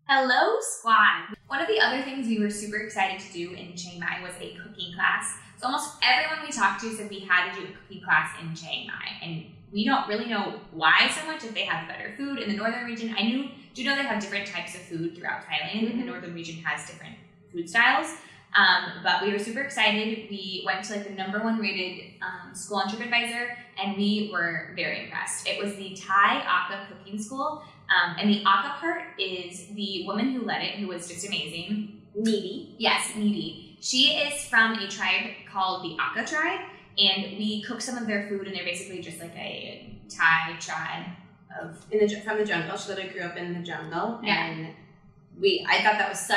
Hello, squad! One of the other things we were super excited to do in Chiang Mai was a cooking class. So almost everyone we talked to said we had to do a cooking class in Chiang Mai. And we don't really know why so much, if they have better food in the northern region. Do know they have different types of food throughout Thailand, and the northern region has different food styles. But we were super excited. We went to the #1 rated school on TripAdvisor, and we were very impressed. It was the Thai Akha Cooking School. And the Akha part is the woman who led it, who was just amazing. Niti. Yes, Niti. She is from a tribe called the Akha tribe, and we cook some of their food, and they're basically just like a Thai tribe from the jungle. She literally grew up in the jungle, yeah. And I thought that was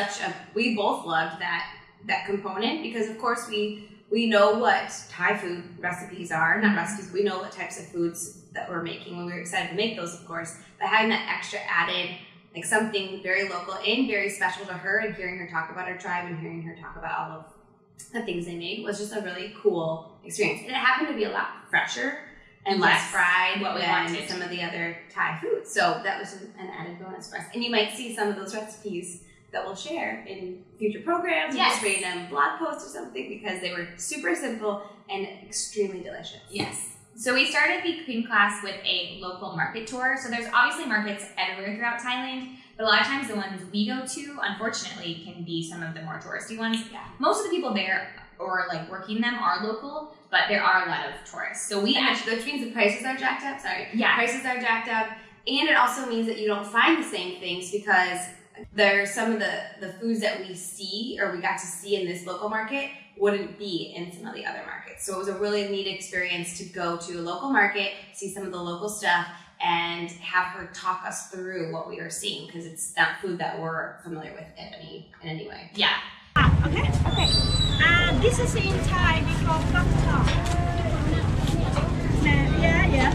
we both loved that component, because of course we know what Thai food recipes are, not recipes, we know what types of foods that we're making when we were excited to make those, of course, but having that extra added, like something very local and very special to her, and hearing her talk about her tribe and hearing her talk about all of the things they made was just a really cool experience. And it happened to be a lot fresher and less fried than some of the other Thai foods. So that was an added bonus for us. And you might see some of those recipes that we'll share in future programs, or just random blog posts or something, because they were super simple and extremely delicious. Yes. So we started the cooking class with a local market tour. So there's obviously markets everywhere throughout Thailand, but a lot of times the ones we go to, unfortunately, can be some of the more touristy ones. Yeah. Most of the people there or working them are local, but there are a lot of tourists. So which means the prices are jacked up. Yeah. Prices are jacked up, and it also means that you don't find the same things, because there's some of the foods that we see, or we got to see in this local market, wouldn't be in some of the other markets. So it was a really neat experience to go to a local market, see some of the local stuff, and have her talk us through what we are seeing, because it's not food that we're familiar with in any way. Yeah. Okay. This is in Thai, we call bak tong. Yeah.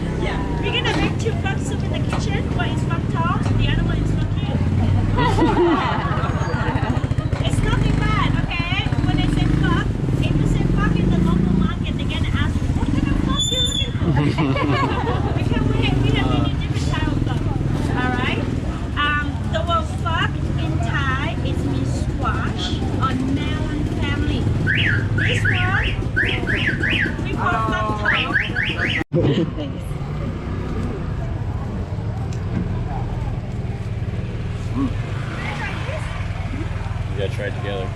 We're gonna make 2 bak soup in the kitchen. One is bak tong, the other one is cooking. It's nothing bad, okay? When they say fuck, if you say fuck in the local market, they're gonna ask you, what kind of fuck you looking for? Because we have many different types of fuck. Alright? The word fuck in Thai, it means squash or melon family. This one, we call fuck tong. You gotta try it together.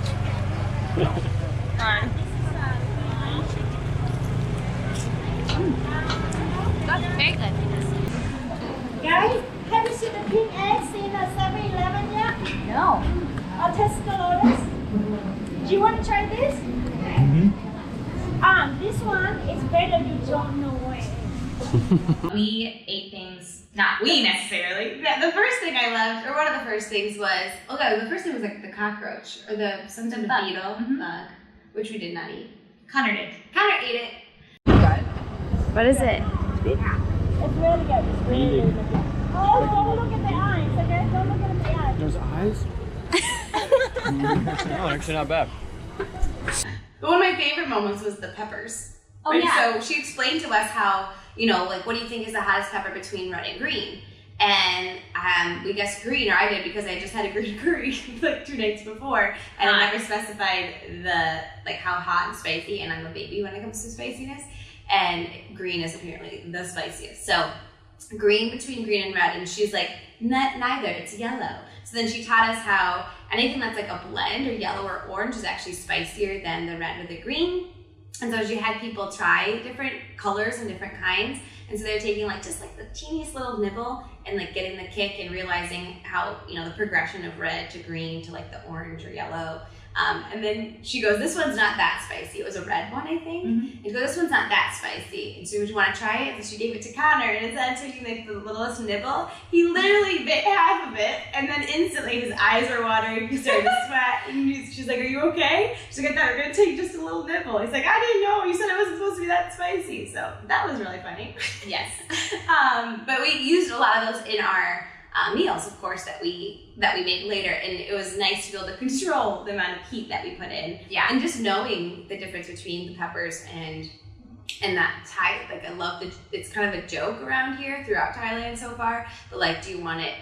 That's very good. Guys, have you seen the pink eggs in a 7-Eleven yet? No. Or Tesco? Do you want to try this? This one is better, you don't know where. We ate things, not we necessarily. Yeah, the first thing I loved, or one of the first things was, the first thing was the cockroach, or some type of beetle, bug, which we did not eat. Connor did. Connor ate it. What is it? It's really good. It's really good. Oh, don't look at the eyes, okay? Don't look at the eyes. There's eyes? No, actually not bad. But one of my favorite moments was the peppers. Oh, yeah. So she explained to us how, what do you think is the hottest pepper between red and green? And we guessed green, or I did, because I just had a green curry 2 nights before, and I never specified how hot and spicy, and I'm a baby when it comes to spiciness, and green is apparently the spiciest. So green between green and red, and she's like, neither, it's yellow. So then she taught us how anything that's like a blend, or yellow or orange, is actually spicier than the red or the green. And so she had people try different colors and different kinds. And so they're taking just the teeniest little nibble and getting the kick and realizing how, the progression of red to green to the orange or yellow. And then she goes, this one's not that spicy. It was a red one, I think. And she goes, this one's not that spicy. And so would you want to try it? And so she gave it to Connor, and instead of taking the littlest nibble, he literally bit half of it, and then instantly his eyes were watering, he started to sweat, and she's like, are you okay? She's like, I thought we were going to take just a little nibble. He's like, I didn't know. You said it wasn't supposed to be that spicy. So that was really funny. Yes. But we used a lot of those in our meals, of course, that we made later, and it was nice to be able to control the amount of heat that we put in. Yeah. And just knowing the difference between the peppers and that Thai, I love it's kind of a joke around here throughout Thailand so far, but do you want it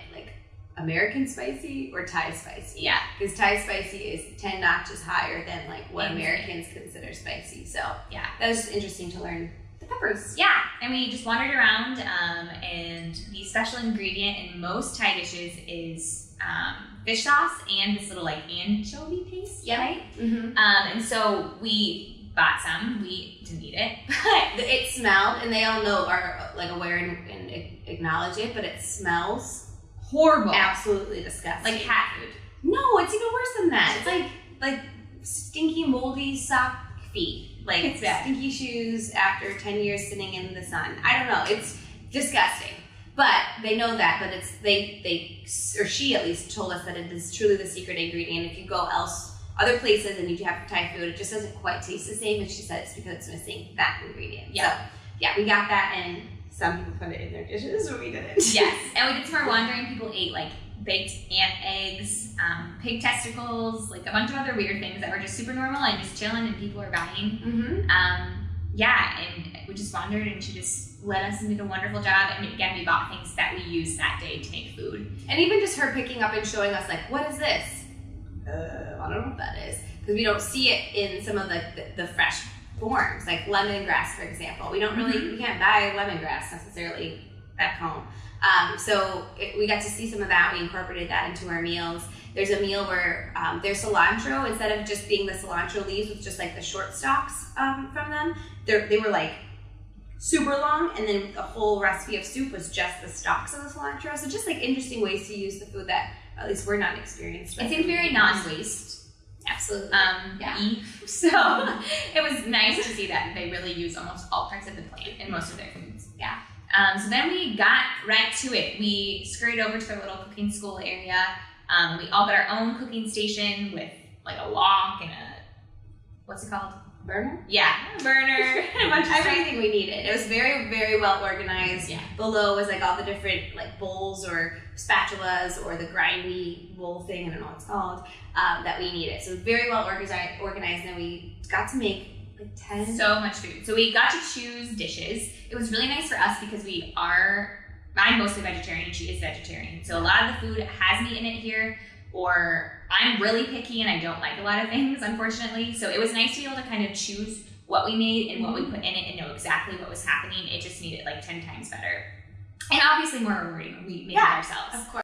American spicy or Thai spicy. Yeah. Because Thai spicy is 10 notches higher than like what Americans consider spicy. So yeah, that was just interesting to learn the peppers. Yeah, and we just wandered around, and the special ingredient in most Thai dishes is fish sauce and this little like anchovy paste, right? Mm-hmm. And so we bought some. We didn't eat it, but It smelled, and they all know, are like aware and acknowledge it, but it smells horrible, absolutely disgusting. like cat food. No, it's even worse than that. It's like stinky, moldy sock feet. Like It's bad. stinky shoes after 10 years sitting in the sun. I don't know. It's disgusting. But they know that, but it's they or she at least told us that it is truly the secret ingredient. If you go other places and you have Thai food, it just doesn't quite taste the same. And she said it's because it's missing that ingredient. Yeah. So yeah, we got that, and some people put it in their dishes, but we didn't. Yes, and we did some more wandering. People ate like baked ant eggs, pig testicles, like a bunch of other weird things that were just super normal and just chilling, and people are buying. Mm-hmm. Yeah, and we just wandered, and she just led us and did a wonderful job. And again, we bought things that we used that day to make food. And even just her picking up and showing us, like, what is this? I don't know what that is. Because we don't see it in some of the fresh forms, like lemongrass, for example. We don't really, we can't buy lemongrass necessarily back home. So we got to see some of that. We incorporated that into our meals. There's a meal where there's cilantro. Instead of just being the cilantro leaves with just like the short stalks from them, they were like super long, and then the whole recipe of soup was just the stalks of the cilantro. So just like interesting ways to use the food that at least we're not experienced with. It seemed very non-waste. Absolutely. So it was nice to see that they really use almost all parts of the plant in most of their foods. Yeah. So then we got right to it. We scurried over to our little cooking school area. We all got our own cooking station with like a wok and what's it called? Burner? Yeah, burner. A bunch of stuff. Everything we needed. It was very, very well organized. Yeah. Below was like all the different like bowls or spatulas or the grindy bowl thing, I don't know what it's called, that we needed. So very well organized, and we got to make like 10. So much food. So we got to choose dishes. It was really nice for us because I'm mostly vegetarian and she is vegetarian. So a lot of the food has meat in it here, or I'm really picky and I don't like a lot of things, unfortunately. So it was nice to be able to kind of choose what we made and what we put in it and know exactly what was happening. It just made it like 10 times better. And obviously more rewarding when we made it ourselves. Of course.